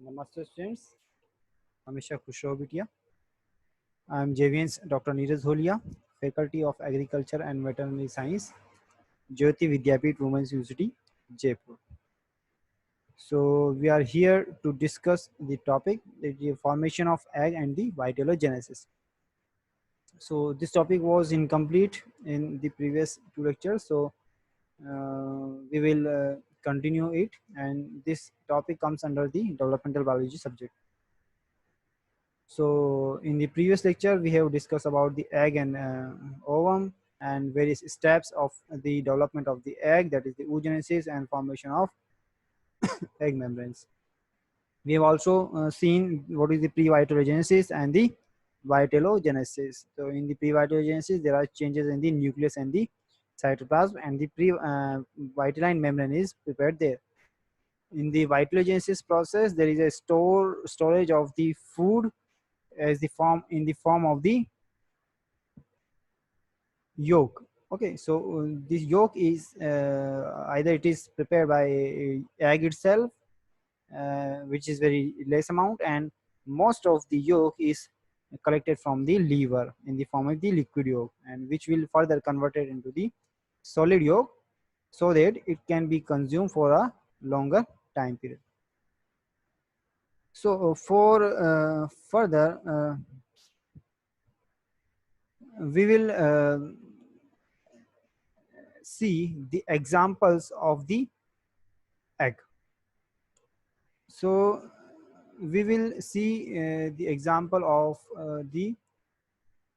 Namaste students, Hamisha Khushro Bitia. I am JVN's Dr. Neeraj Holia, Faculty of Agriculture and Veterinary Science, Jyoti Vidyapeeth Women's University, Jaipur. So we are here to discuss the topic, the formation of egg and the vitellogenesis. So this topic was incomplete in the previous two lectures. So we will continue it, and this topic comes under the developmental biology subject. So in the previous lecture, we have discussed about the egg and ovum and various steps of the development of the egg, that is the oogenesis and formation of egg membranes. We have also seen what is the pre-vitellogenesis and the vitellogenesis. So in the pre-vitellogenesis, there are changes in the nucleus and the cytoplasm, and the pre-vitelline membrane is prepared there. In the vitellogenesis process, there is a storage of the food as the form in the form of the yolk. Okay, so this yolk is either it is prepared by egg itself, which is very less amount, and most of the yolk is collected from the liver in the form of the liquid yolk, and which will further converted into the solid yolk so that it can be consumed for a longer time period. So for further we will see the examples of the egg. So we will see the example of the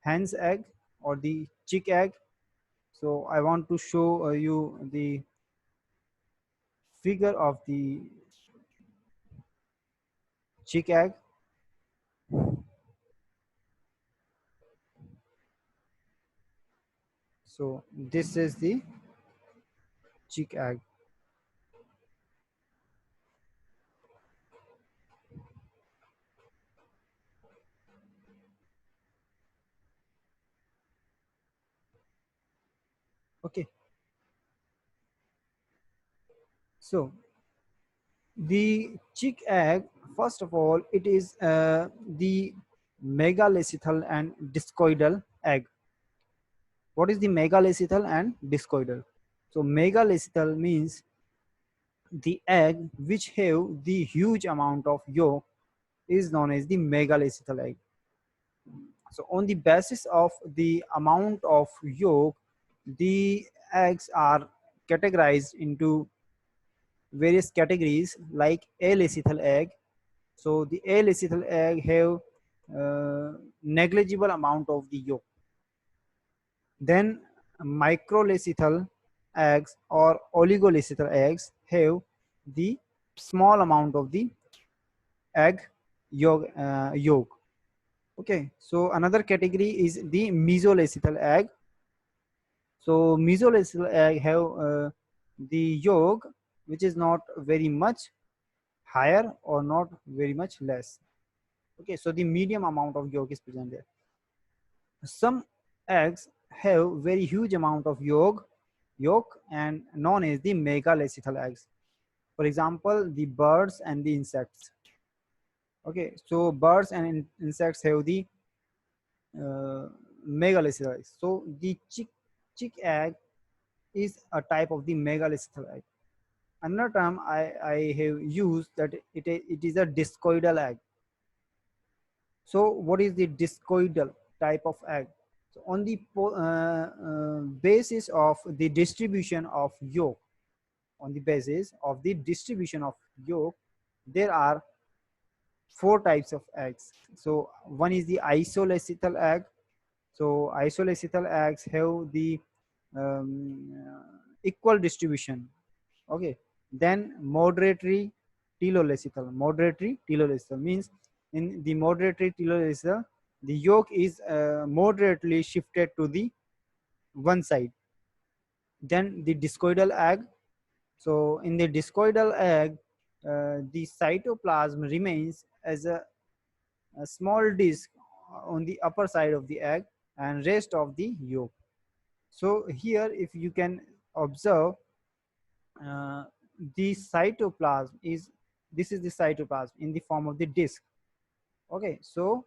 hen's egg or the chick egg. So I want to show you the figure of the chick egg. So this is the chick egg. Okay, so the chick egg, first of all, it is the megalethal and discoidal egg. What is the megalethal and discoidal? So megalethal means the egg which have the huge amount of yolk is known as the megalethal egg. So on the basis of the amount of yolk, the eggs are categorized into various categories like alethal egg. So the alethal egg have negligible amount of the yolk. Then microlethal eggs or oligolethal eggs have the small amount of the egg yolk. Okay, so another category is the mesolethal egg. So mesolethal egg have the yolk which is not very much higher or not very much less. Okay, so the medium amount of yolk is present there. Some eggs have very huge amount of yolk and known as the megalethal eggs. For example, the birds and the insects. Okay, so birds and insects have the megalethal eggs. So the chick egg is a type of the megalethal egg. Another term I have used that it is a discoidal egg. So what is the discoidal type of egg? So on the basis of the distribution of yolk, on the basis of the distribution of yolk, there are four types of eggs. So one is the isolethal egg. So isolethal eggs have the equal distribution. Okay. Then moderatory telolethal means in the moderatory telolethal, the yolk is moderately shifted to the one side. Then the discoidal egg. So in the discoidal egg, the cytoplasm remains as a small disc on the upper side of the egg and rest of the yolk. So here, if you can observe, the cytoplasm is This is the cytoplasm in the form of the disc. Okay, so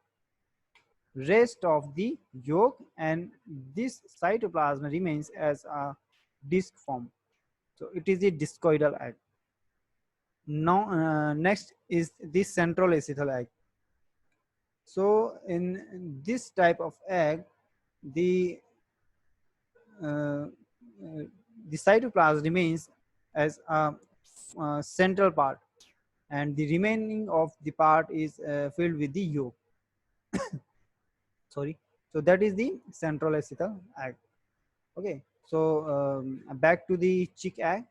rest of the yolk and this cytoplasm remains as a disc form. So it is a discoidal egg. Now next is the central acythal egg. So in this type of egg, the uh, the cytoplasm remains as a central part, and the remaining of the part is filled with the yolk. Sorry. So that is the central acythal egg. Okay. So back to the chick egg.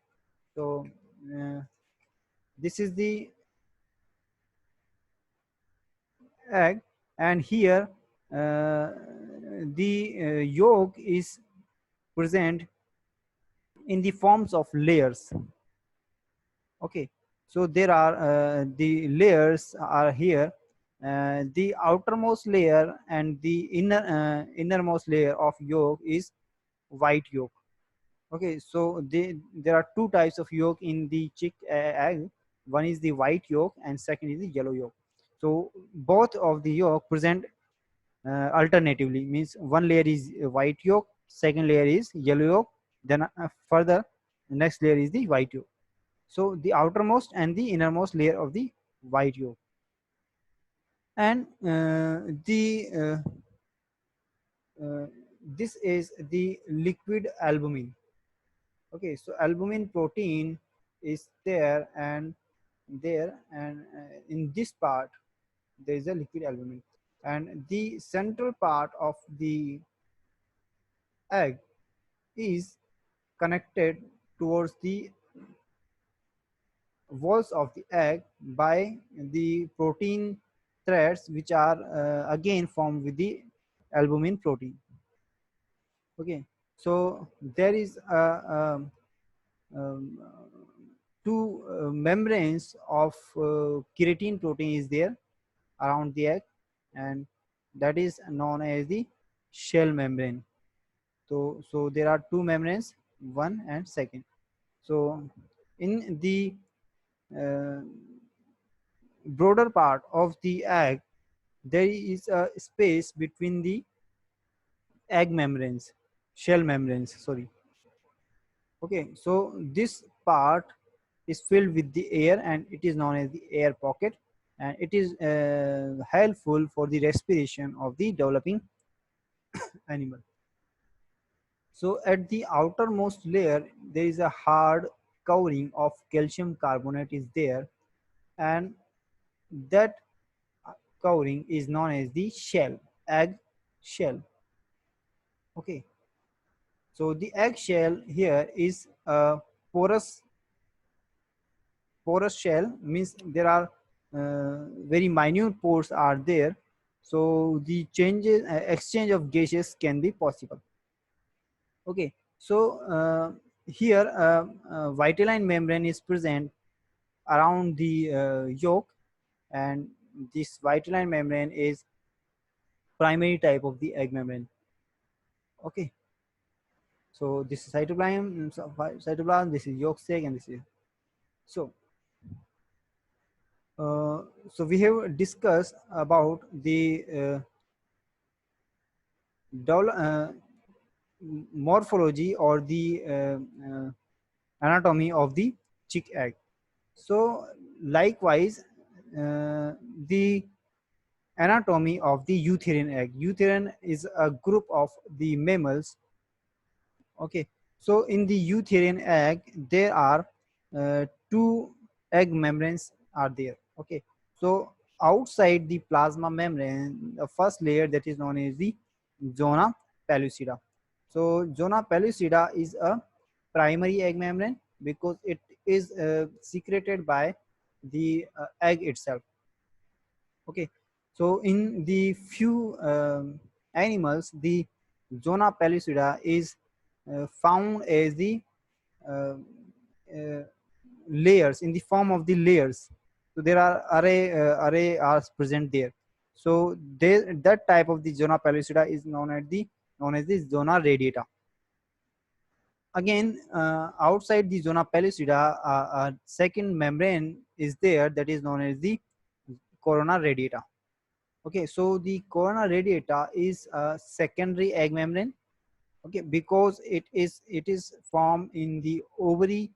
So uh, this is the egg, and here the yolk is present in the forms of layers. Okay, so there are the layers are here, the outermost layer and the innermost layer of yolk is white yolk. Okay, so there are two types of yolk in the chick egg. One is the white yolk and second is the yellow yolk. So both of the yolk present alternatively, means one layer is white yolk, second layer is yellow yolk, then further the next layer is the white yolk. So the outermost and the innermost layer of the white yolk, and uh, this is the liquid albumin. Okay, so albumin protein is there, and in this part there is a liquid albumin, and the central part of the egg is connected towards the walls of the egg by the protein threads, which are again formed with the albumin protein. Okay, so there is um, two membranes of keratin protein is there around the egg, and that is known as the shell membrane. So there are two membranes, one and second. So in the uh, broader part of the egg, there is a space between the egg membranes, shell membranes, sorry. Okay, so this part is filled with the air and it is known as the air pocket, and it is helpful for the respiration of the developing animal. So at the outermost layer, there is a hard covering of calcium carbonate is there, and that covering is known as the shell, egg shell. Okay, so the egg shell here is a porous porous shell, means there are very minute pores are there, so the changes exchange of gases can be possible. Okay, so here vitelline membrane is present around the yolk, and this vitelline membrane is primary type of the egg membrane. Okay, so this is cytoplasm, cytoplasm, this is yolk sac, and this is so. Uh, so we have discussed about the morphology or the anatomy of the chick egg. So likewise, the anatomy of the eutherian egg. Eutherian is a group of the mammals. Okay, so in the eutherian egg, there are two egg membranes are there. Okay, so outside the plasma membrane, the first layer that is known as the zona pellucida. So zona pellucida is a primary egg membrane because it is secreted by the egg itself. Okay, so in the few animals, the zona pellucida is found as the uh, uh, layers, in the form of the layers. So there are array are present there. So that type of the zona pellucida is known as the zona radiata. Again, outside the zona pellucida, a second membrane is there that is known as the corona radiata. Okay, so the corona radiata is a secondary egg membrane. Okay, because it is formed in the ovary,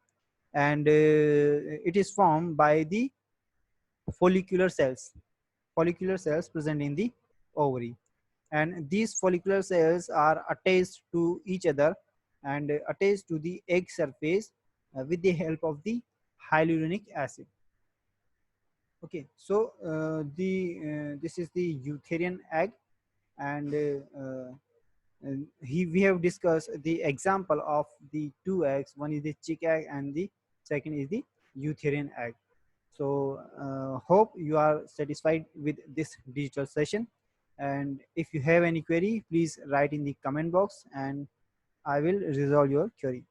and it is formed by the follicular cells, present in the ovary, and these follicular cells are attached to each other and attached to the egg surface with the help of the hyaluronic acid. Okay, so this is the eutherian egg, and we have discussed the example of the two eggs. One is the chick egg and the second is the eutherian egg. So hope you are satisfied with this digital session, and if you have any query, please write in the comment box and I will resolve your query.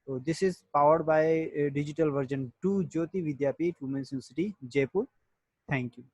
So this is powered by digital version 2 Jyoti Vidyapeeth Women's University, Jaipur. Thank you.